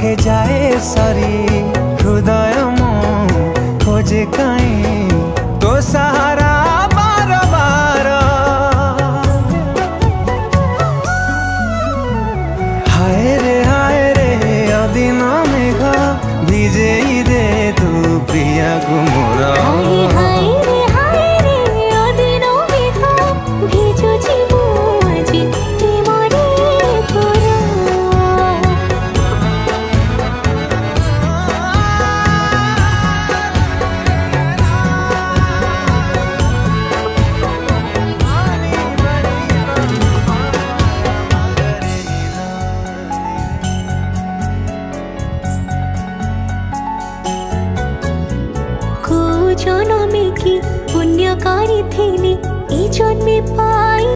लागे जाए सरी हृदय मो खोजे कहीं तो सहारा बार बार। हाय रे अदिन मेघ भिजे दे तू प्रिया को मोरा। जनमे की पुण्यकारी थी ए जन्मे पाई।